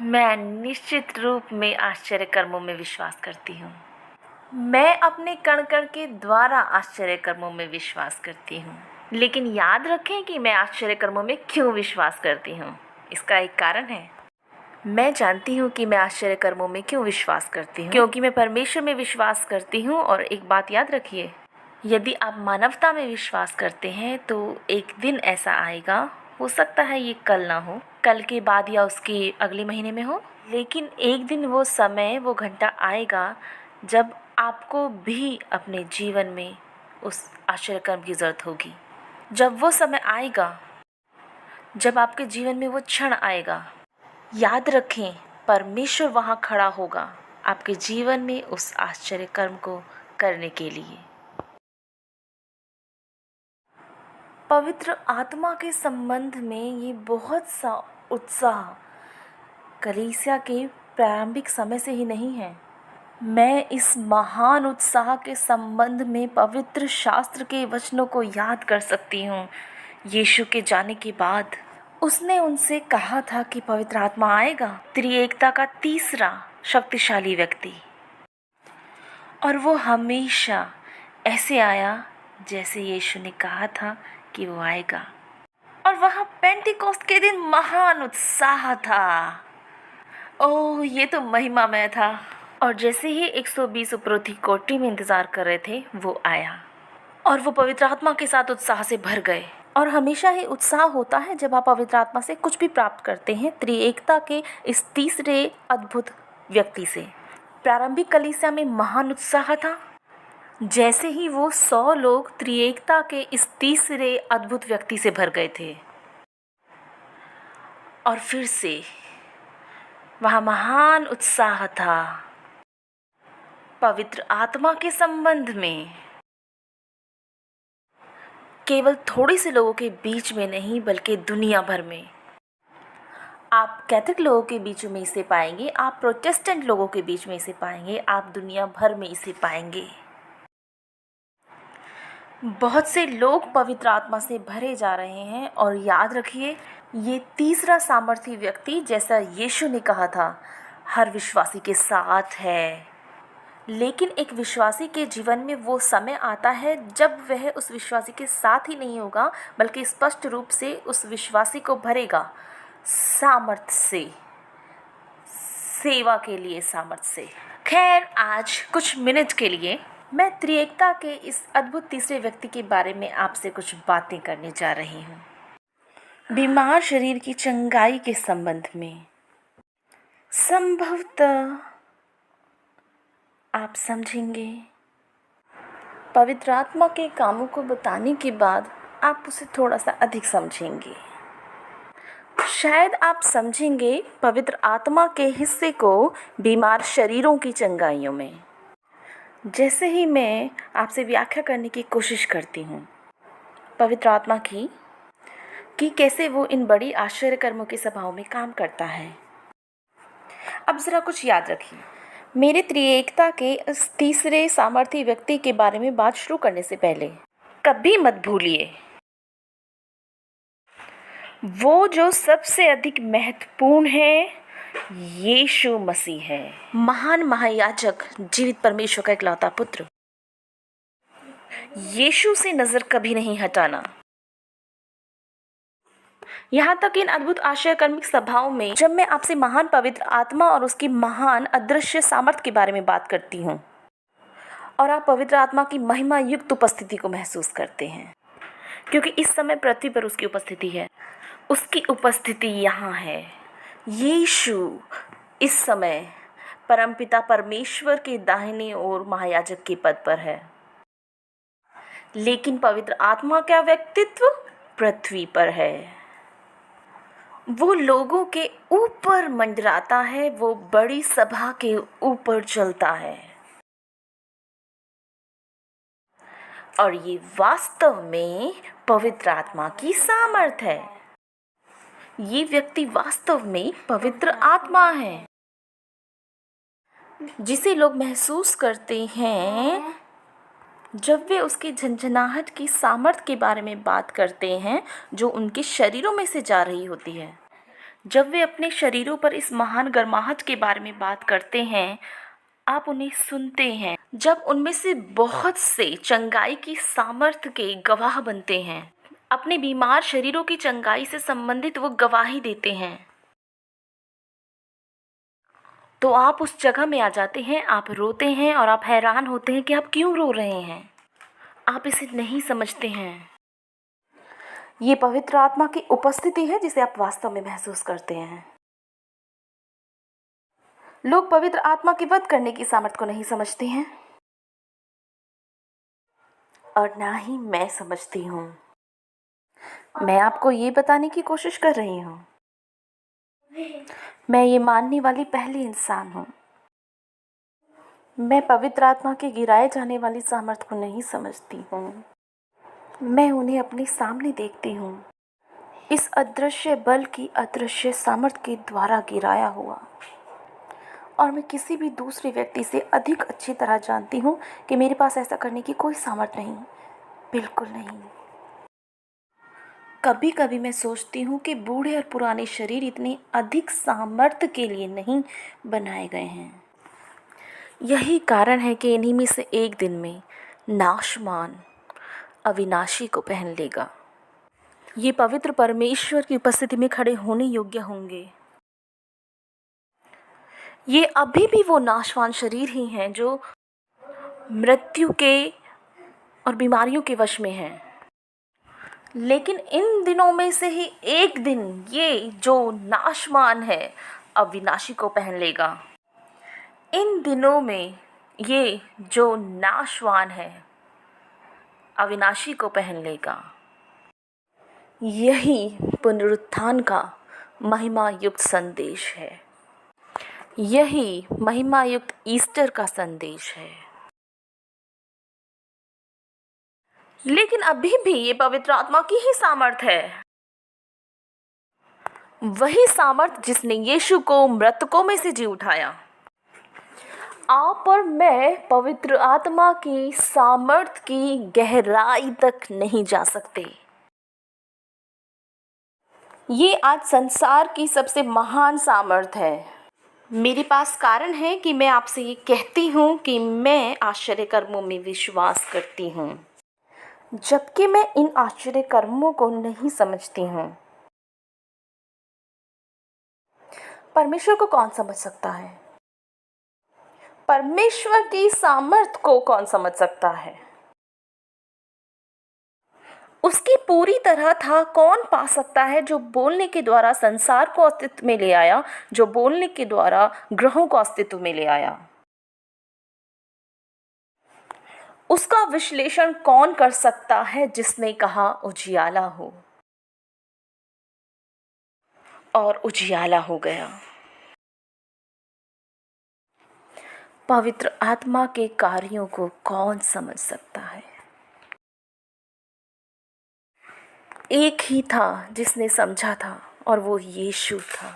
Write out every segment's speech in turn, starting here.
मैं निश्चित रूप में आश्चर्य कर्मों में विश्वास करती हूँ। मैं अपने कण-कण के द्वारा आश्चर्य कर्मों में विश्वास करती हूँ। लेकिन याद रखें कि मैं आश्चर्य कर्मों में क्यों विश्वास करती हूँ। इसका एक कारण है। मैं जानती हूँ कि मैं आश्चर्य कर्मों में क्यों विश्वास करती हूँ, क्योंकि मैं परमेश्वर में विश्वास करती हूँ। और एक बात याद रखिए, यदि आप मानवता में विश्वास करते हैं तो एक दिन ऐसा आएगा, हो सकता है ये कल ना हो, कल के बाद या उसके अगले महीने में हो, लेकिन एक दिन वो समय, वो घंटा आएगा जब आपको भी अपने जीवन में उस आश्चर्य कर्म की ज़रूरत होगी। जब वो समय आएगा, जब आपके जीवन में वो क्षण आएगा, याद रखें परमेश्वर वहाँ खड़ा होगा आपके जीवन में उस आश्चर्य कर्म को करने के लिए। पवित्र आत्मा के संबंध में ये बहुत सा उत्साह कलीसिया के प्रारंभिक समय से ही नहीं है। मैं इस महान उत्साह के संबंध में पवित्र शास्त्र के वचनों को याद कर सकती हूँ। यीशु के जाने के बाद उसने उनसे कहा था कि पवित्र आत्मा आएगा, त्रिएकता का तीसरा शक्तिशाली व्यक्ति, और वो हमेशा ऐसे आया जैसे यीशु ने कहा था कि वो आएगा। और वहाँ पेंटिकोस्ट के दिन महान उत्साह था। ओह, ये तो महिमामय था। और जैसे ही 120 उपरोधी कोठरी में इंतजार कर रहे थे, वो आया और वो पवित्र आत्मा के साथ उत्साह से भर गए। और हमेशा ही उत्साह होता है जब आप पवित्र आत्मा से कुछ भी प्राप्त करते हैं, त्रिएकता के इस तीसरे अद्भुत व्यक्ति से। प्रारंभिक कलीसिया में महान उत्साह था। जैसे ही वो 100 लोग त्रिएकता के इस तीसरे अद्भुत व्यक्ति से भर गए थे, और फिर से वहाँ महान उत्साह था पवित्र आत्मा के संबंध में। केवल थोड़े से लोगों के बीच में नहीं, बल्कि दुनिया भर में। आप कैथोलिक लोगों के बीच में इसे पाएंगे, आप प्रोटेस्टेंट लोगों के बीच में इसे पाएंगे, आप दुनिया भर में इसे पाएंगे। बहुत से लोग पवित्र आत्मा से भरे जा रहे हैं। और याद रखिए, ये तीसरा सामर्थी व्यक्ति, जैसा यीशु ने कहा था, हर विश्वासी के साथ है। लेकिन एक विश्वासी के जीवन में वो समय आता है जब वह उस विश्वासी के साथ ही नहीं होगा, बल्कि स्पष्ट रूप से उस विश्वासी को भरेगा सामर्थ्य से, सेवा के लिए सामर्थ्य से। खैर, आज कुछ मिनट के लिए मैं त्रिएकता के इस अद्भुत तीसरे व्यक्ति के बारे में आपसे कुछ बातें करने जा रही हूँ। बीमार शरीर की चंगाई के संबंध में संभवतः आप समझेंगे। पवित्र आत्मा के कामों को बताने के बाद आप उसे थोड़ा सा अधिक समझेंगे। शायद आप समझेंगे पवित्र आत्मा के हिस्से को बीमार शरीरों की चंगाइयों में। जैसे ही मैं आपसे व्याख्या करने की कोशिश करती हूँ पवित्र आत्मा की, कि कैसे वो इन बड़ी आश्चर्य कर्मों की सभाओं में काम करता है। अब ज़रा कुछ याद रखिए। मेरे त्रिएकता के इस तीसरे सामर्थी व्यक्ति के बारे में बात शुरू करने से पहले कभी मत भूलिए, वो जो सबसे अधिक महत्वपूर्ण है, यीशु मसीह है, महान महायाजक, जीवित परमेश्वर का इकलौता पुत्र। यीशु से नजर कभी नहीं हटाना। यहाँ तक इन अद्भुत आश्चर्य कर्मिक सभाओं में जब मैं आपसे महान पवित्र आत्मा और उसकी महान अदृश्य सामर्थ्य के बारे में बात करती हूँ, और आप पवित्र आत्मा की महिमा युक्त उपस्थिति को महसूस करते हैं, क्योंकि इस समय पृथ्वी पर उसकी उपस्थिति है। उसकी उपस्थिति यहाँ है। यीशु इस समय परमपिता परमेश्वर के दाहिने ओर महायाजक के पद पर है। लेकिन पवित्र आत्मा का व्यक्तित्व पृथ्वी पर है। वो लोगों के ऊपर मंडराता है, वो बड़ी सभा के ऊपर चलता है। और ये वास्तव में पवित्र आत्मा की सामर्थ है। ये व्यक्ति वास्तव में पवित्र आत्मा है, जिसे लोग महसूस करते हैं जब वे उसकी झंझनाहट की सामर्थ के बारे में बात करते हैं, जो उनके शरीरों में से जा रही होती है। जब वे अपने शरीरों पर इस महान गर्माहट के बारे में बात करते हैं, आप उन्हें सुनते हैं। जब उनमें से बहुत से चंगाई की सामर्थ्य के गवाह बनते हैं, अपने बीमार शरीरों की चंगाई से संबंधित वो गवाही देते हैं, तो आप उस जगह में आ जाते हैं, आप रोते हैं और आप हैरान होते हैं कि आप क्यों रो रहे हैं। आप इसे नहीं समझते हैं। ये पवित्र आत्मा की उपस्थिति है जिसे आप वास्तव में महसूस करते हैं। लोग पवित्र आत्मा के वध करने की सामर्थ्य को नहीं समझते हैं और ना ही मैं समझती हूँ। मैं आपको ये बताने की कोशिश कर रही हूँ। मैं ये मानने वाली पहली इंसान हूँ। मैं पवित्र आत्मा के गिराए जाने वाली सामर्थ्य को नहीं समझती हूँ। मैं उन्हें अपने सामने देखती हूँ, इस अदृश्य बल की अदृश्य सामर्थ्य के द्वारा गिराया हुआ। और मैं किसी भी दूसरे व्यक्ति से अधिक अच्छी तरह जानती हूँ कि मेरे पास ऐसा करने की कोई सामर्थ्य नहीं, बिल्कुल नहीं। कभी कभी मैं सोचती हूँ कि बूढ़े और पुराने शरीर इतने अधिक सामर्थ्य के लिए नहीं बनाए गए हैं। यही कारण है कि इन्हीं में से एक दिन में नाशमान अविनाशी को पहन लेगा। ये पवित्र परमेश्वर की उपस्थिति में खड़े होने योग्य होंगे। ये अभी भी वो नाशवान शरीर ही हैं जो मृत्यु के और बीमारियों के वश में हैं। लेकिन इन दिनों में से ही एक दिन ये जो नाशवान है अविनाशी को पहन लेगा। इन दिनों में ये जो नाशवान है अविनाशी को पहन लेगा। यही पुनरुत्थान का महिमा युक्त संदेश है। यही महिमा युक्त ईस्टर का संदेश है। लेकिन अभी भी ये पवित्र आत्मा की ही सामर्थ है। वही सामर्थ जिसने यीशु को मृतकों में से जी उठाया। आप और मैं पवित्र आत्मा की सामर्थ की गहराई तक नहीं जा सकते। ये आज संसार की सबसे महान सामर्थ है। मेरे पास कारण है कि मैं आपसे ये कहती हूँ कि मैं आश्चर्य कर्मों में विश्वास करती हूँ, जबकि मैं इन आश्चर्य कर्मों को नहीं समझती हूँ। परमेश्वर को कौन समझ सकता है? परमेश्वर की सामर्थ को कौन समझ सकता है? उसकी पूरी तरह था कौन पा सकता है, जो बोलने के द्वारा संसार को अस्तित्व में ले आया, जो बोलने के द्वारा ग्रहों को अस्तित्व में ले आया। उसका विश्लेषण कौन कर सकता है जिसने कहा उजियाला हो, और उजियाला हो गया। पवित्र आत्मा के कार्यों को कौन समझ सकता है? एक ही था जिसने समझा था, और वो यीशु था।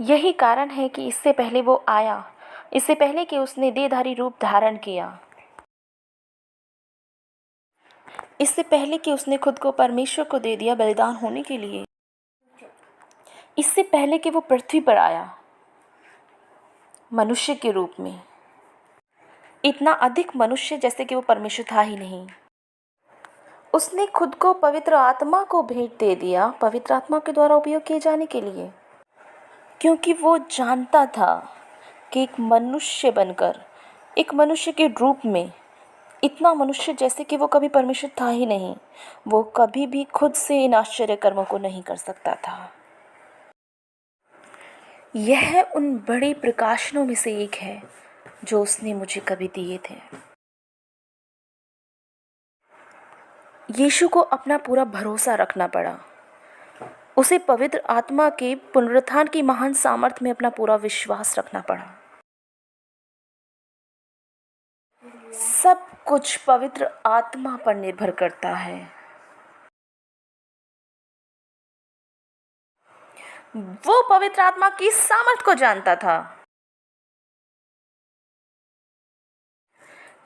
यही कारण है कि इससे पहले वो आया, इससे पहले कि उसने देहधारी रूप धारण किया, इससे पहले कि उसने खुद को परमेश्वर को दे दिया बलिदान होने के लिए, इससे पहले कि वो पृथ्वी पर आया मनुष्य के रूप में, इतना अधिक मनुष्य जैसे कि वो परमेश्वर था ही नहीं। उसने खुद को पवित्र आत्मा को भेंट दे दिया, पवित्र आत्मा के द्वारा उपयोग किए जाने के लिए, क्योंकि वो जानता था कि एक मनुष्य बनकर, एक मनुष्य के रूप में, इतना मनुष्य जैसे कि वो कभी परमेश्वर था ही नहीं, वो कभी भी खुद से इन आश्चर्य कर्मों को नहीं कर सकता था। यह उन बड़े प्रकाशनों में से एक है जो उसने मुझे कभी दिए थे। यीशु को अपना पूरा भरोसा रखना पड़ा। उसे पवित्र आत्मा के पुनरुत्थान की महान सामर्थ्य में अपना पूरा विश्वास रखना पड़ा। सब कुछ पवित्र आत्मा पर निर्भर करता है। वो पवित्र आत्मा की सामर्थ को जानता था।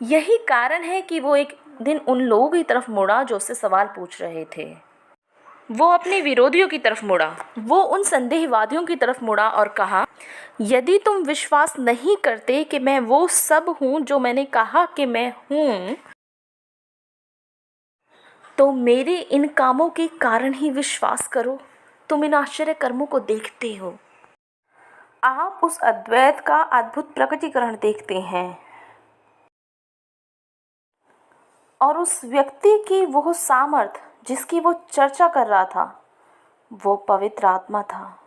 यही कारण है कि वो एक दिन उन लोगों की तरफ मुड़ा जो उससे सवाल पूछ रहे थे। वो अपने विरोधियों की तरफ मुड़ा, वो उन संदेहवादियों की तरफ मुड़ा और कहा, यदि तुम विश्वास नहीं करते कि मैं वो सब हूँ जो मैंने कहा कि मैं हूँ, तो मेरे इन कामों के कारण ही विश्वास करो। तुम इन आश्चर्य कर्मों को देखते हो, आप उस अद्वैत का अद्भुत प्रकटीकरण देखते हैं और उस व्यक्ति की वो सामर्थ जिसकी वो चर्चा कर रहा था, वो पवित्र आत्मा था।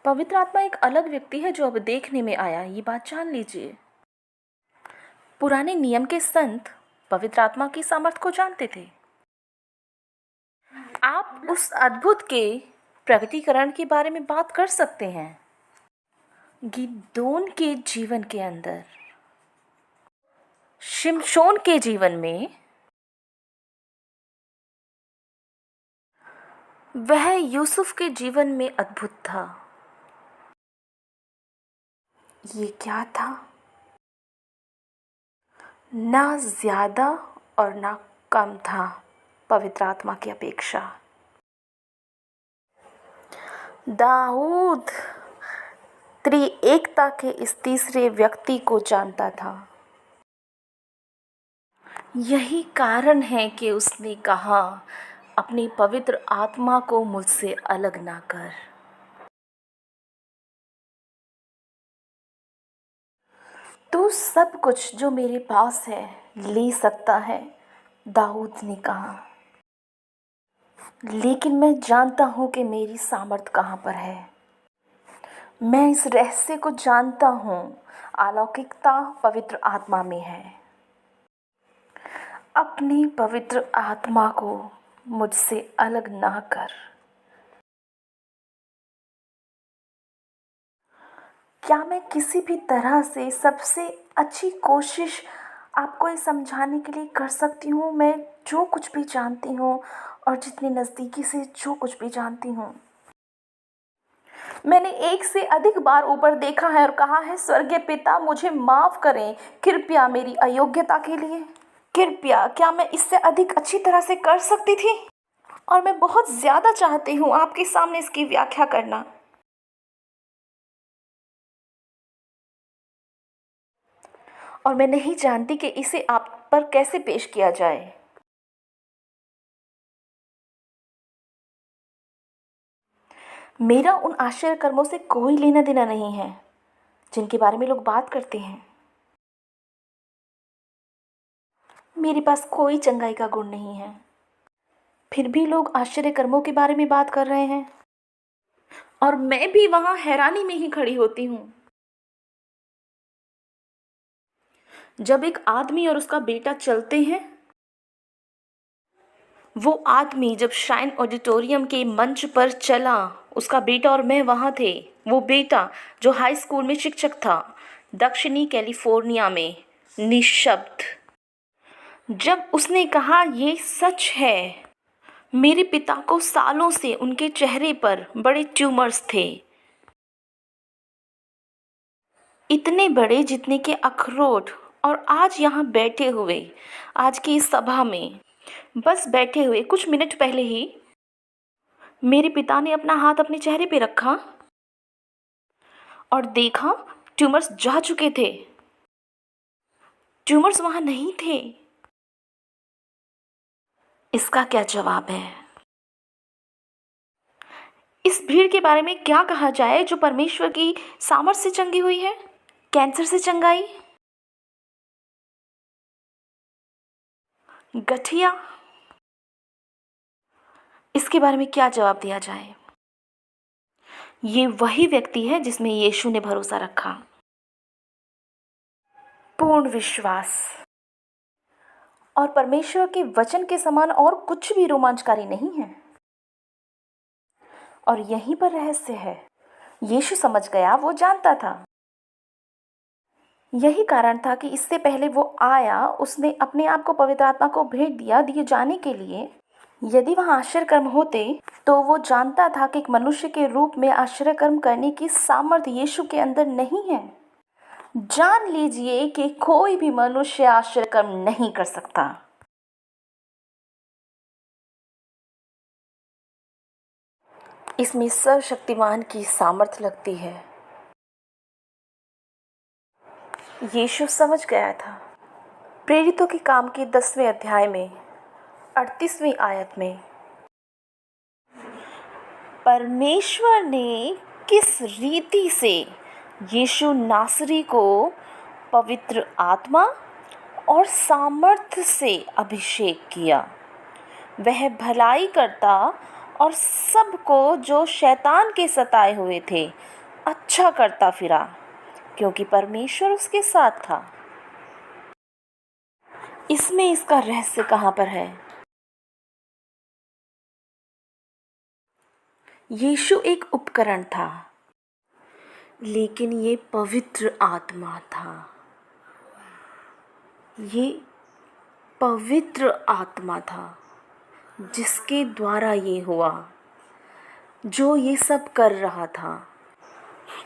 पवित्र आत्मा एक अलग व्यक्ति है जो अब देखने में आया, ये बात जान लीजिए। पुराने नियम के संत पवित्र आत्मा की सामर्थ को जानते थे। आप उस अद्भुत के प्रकटीकरण के बारे में बात कर सकते हैं। गिदोन के जीवन के अंदर, शिमशोन के जीवन में, वह यूसुफ के जीवन में अद्भुत था। ये क्या था? ना ज़्यादा और ना कम था पवित्र आत्मा की अपेक्षा। दाऊद त्रिएकता के इस तीसरे व्यक्ति को जानता था। यही कारण है कि उसने कहा, अपनी पवित्र आत्मा को मुझसे अलग ना कर। तू सब कुछ जो मेरे पास है ले सकता है, दाऊद ने कहा, लेकिन मैं जानता हूँ कि मेरी सामर्थ कहाँ पर है। मैं इस रहस्य को जानता हूँ, अलौकिकता पवित्र आत्मा में है। अपनी पवित्र आत्मा को मुझसे अलग ना कर। क्या मैं किसी भी तरह से सबसे अच्छी कोशिश आपको ये समझाने के लिए कर सकती हूँ? मैं जो कुछ भी जानती हूँ और जितनी नज़दीकी से जो कुछ भी जानती हूँ, मैंने एक से अधिक बार ऊपर देखा है और कहा है, स्वर्गीय पिता मुझे माफ़ करें कृपया मेरी अयोग्यता के लिए। कृपया, क्या मैं इससे अधिक अच्छी तरह से कर सकती थी? और मैं बहुत ज़्यादा चाहती हूँ आपके सामने इसकी व्याख्या करना। और मैं नहीं जानती कि इसे आप पर कैसे पेश किया जाए। मेरा उन आश्चर्य कर्मों से कोई लेना देना नहीं है जिनके बारे में लोग बात करते हैं। मेरे पास कोई चंगाई का गुण नहीं है, फिर भी लोग आश्चर्य कर्मों के बारे में बात कर रहे हैं और मैं भी वहाँ हैरानी में ही खड़ी होती हूँ। जब एक आदमी और उसका बेटा चलते हैं, वो आदमी जब शाइन ऑडिटोरियम के मंच पर चला, उसका बेटा और मैं वहाँ थे। वो बेटा जो हाई स्कूल में शिक्षक था, दक्षिणी कैलिफोर्निया में, निशब्द। जब उसने कहा, ये सच है, मेरे पिता को सालों से उनके चेहरे पर बड़े ट्यूमर्स थे, इतने बड़े जितने के अखरोट। और आज यहाँ बैठे हुए, आज की इस सभा में बस बैठे हुए कुछ मिनट पहले ही मेरे पिता ने अपना हाथ अपने चेहरे पे रखा और देखा, ट्यूमर्स जा चुके थे, ट्यूमर्स वहाँ नहीं थे। इसका क्या जवाब है? इस भीड़ के बारे में क्या कहा जाए जो परमेश्वर की सामर्थ से चंगी हुई है? कैंसर से चंगाई, गठिया, इसके बारे में क्या जवाब दिया जाए? ये वही व्यक्ति है जिसमें यीशु ने भरोसा रखा, पूर्ण विश्वास। और परमेश्वर के वचन के समान और कुछ भी रोमांचकारी नहीं है। और यहीं पर रहस्य है, यीशु समझ गया, वो जानता था। यही कारण था कि इससे पहले वो आया, उसने अपने आप को पवित्र आत्मा को भेंट दिया, दिए जाने के लिए। यदि वहाँ आश्चर्य कर्म होते तो वो जानता था कि एक मनुष्य के रूप में आश्चर्य कर्म करने की सामर्थ्य यीशु के अंदर नहीं है। जान लीजिए कि कोई भी मनुष्य आश्चर्य कर्म नहीं कर सकता। इसमें सर्वशक्तिमान की सामर्थ्य लगती है। यीशु समझ गया था। प्रेरितों के काम के 10वें अध्याय में 38वीं आयत में परमेश्वर ने किस रीति से यीशु नासरी को पवित्र आत्मा और सामर्थ्य से अभिषेक किया। वह भलाई करता और सबको जो शैतान के सताए हुए थे अच्छा करता फिरा, क्योंकि परमेश्वर उसके साथ था। इसमें इसका रहस्य कहाँ पर है? यीशु एक उपकरण था, लेकिन ये पवित्र आत्मा था। ये पवित्र आत्मा था जिसके द्वारा ये हुआ, जो ये सब कर रहा था।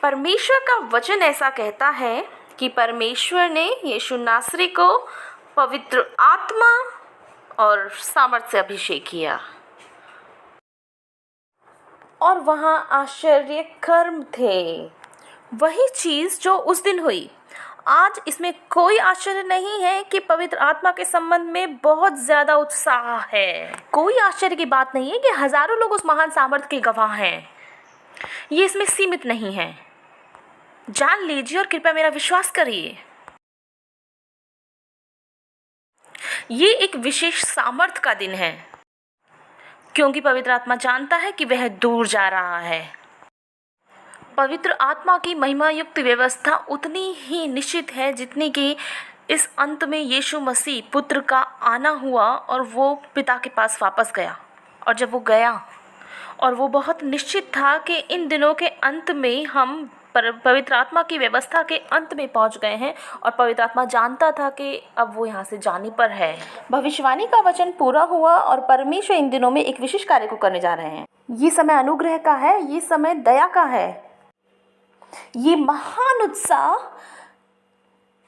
परमेश्वर का वचन ऐसा कहता है कि परमेश्वर ने यीशु नासरी को पवित्र आत्मा और सामर्थ्य से अभिषेक किया, और वहाँ आश्चर्य कर्म थे। वही चीज़ जो उस दिन हुई। आज इसमें कोई आश्चर्य नहीं है कि पवित्र आत्मा के संबंध में बहुत ज़्यादा उत्साह है। कोई आश्चर्य की बात नहीं है कि हजारों लोग उस महान सामर्थ्य के गवाह हैं। ये इसमें सीमित नहीं है। जान लीजिए और कृपया मेरा विश्वास करिए, ये एक विशेष सामर्थ्य का दिन है, क्योंकि पवित्र आत्मा जानता है कि वह दूर जा रहा है। पवित्र आत्मा की महिमा युक्त व्यवस्था उतनी ही निश्चित है जितनी कि इस अंत में यीशु मसीह पुत्र का आना हुआ और वो पिता के पास वापस गया। और जब वो गया, और वो बहुत निश्चित था कि इन दिनों के अंत में हम पवित्र आत्मा की व्यवस्था के अंत में पहुंच गए हैं, और पवित्र आत्मा जानता था कि अब वो यहाँ से जाने पर है। भविष्यवाणी का वचन पूरा हुआ और परमेश्वर इन दिनों में एक विशेष कार्य को करने जा रहे हैं। ये समय अनुग्रह का है, ये समय दया का है। ये महान उत्साह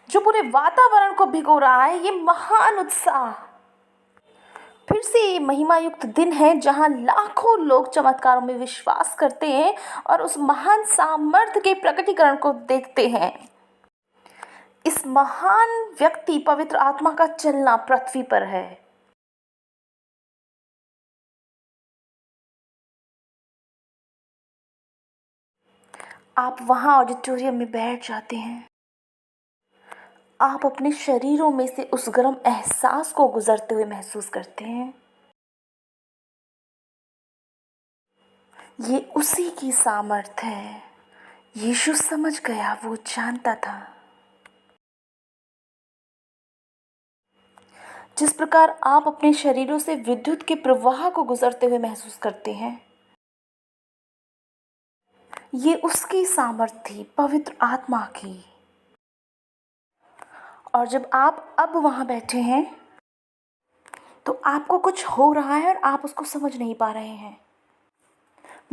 जो पूरे वातावरण को भिगो रहा है, ये महान उत्साह फिर से ये महिमा युक्त दिन है जहां लाखों लोग चमत्कारों में विश्वास करते हैं और उस महान सामर्थ्य के प्रकटीकरण को देखते हैं। इस महान व्यक्ति पवित्र आत्मा का चलना पृथ्वी पर है। आप वहां ऑडिटोरियम में बैठ जाते हैं। आप अपने शरीरों में से उस गर्म एहसास को गुजरते हुए महसूस करते हैं। ये उसी की सामर्थ्य है। यीशु समझ गया, वो जानता था। जिस प्रकार आप अपने शरीरों से विद्युत के प्रवाह को गुजरते हुए महसूस करते हैं, ये उसकी सामर्थ्य थी, पवित्र आत्मा की। और जब आप अब वहाँ बैठे हैं तो आपको कुछ हो रहा है और आप उसको समझ नहीं पा रहे हैं।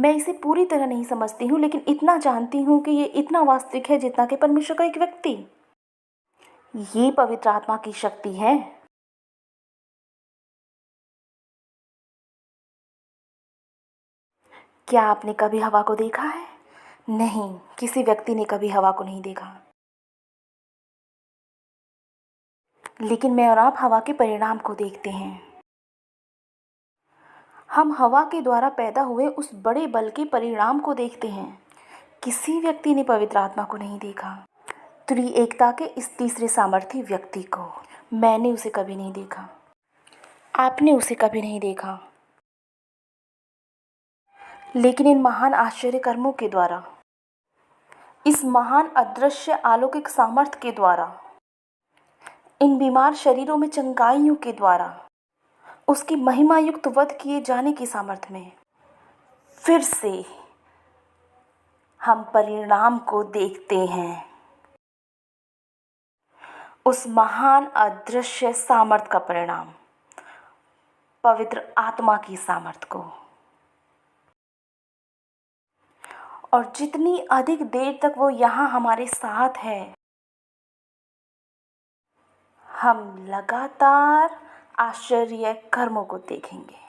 मैं इसे पूरी तरह नहीं समझती हूँ, लेकिन इतना जानती हूँ कि ये इतना वास्तविक है जितना कि परमेश्वर का एक व्यक्ति। ये पवित्र आत्मा की शक्ति है। क्या आपने कभी हवा को देखा है? नहीं, किसी व्यक्ति ने कभी हवा को नहीं देखा। लेकिन मैं और आप हवा के परिणाम को देखते हैं। हम हवा के द्वारा पैदा हुए उस बड़े बल के परिणाम को देखते हैं। किसी व्यक्ति ने पवित्र आत्मा को नहीं देखा। त्रिएकता के इस तीसरे सामर्थी व्यक्ति को मैंने उसे कभी नहीं देखा। आपने उसे कभी नहीं देखा। लेकिन इन महान आश्चर्य कर्मों के द्वारा, इस महान अदृश्य अलौकिक सामर्थ्य के द्वारा, इन बीमार शरीरों में चंगाइयों के द्वारा, उसकी महिमा युक्त वध किए जाने की सामर्थ्य में फिर से हम परिणाम को देखते हैं। उस महान अदृश्य सामर्थ्य का परिणाम, पवित्र आत्मा की सामर्थ्य को। और जितनी अधिक देर तक वो यहाँ हमारे साथ है, हम लगातार आश्चर्य कर्मों को देखेंगे।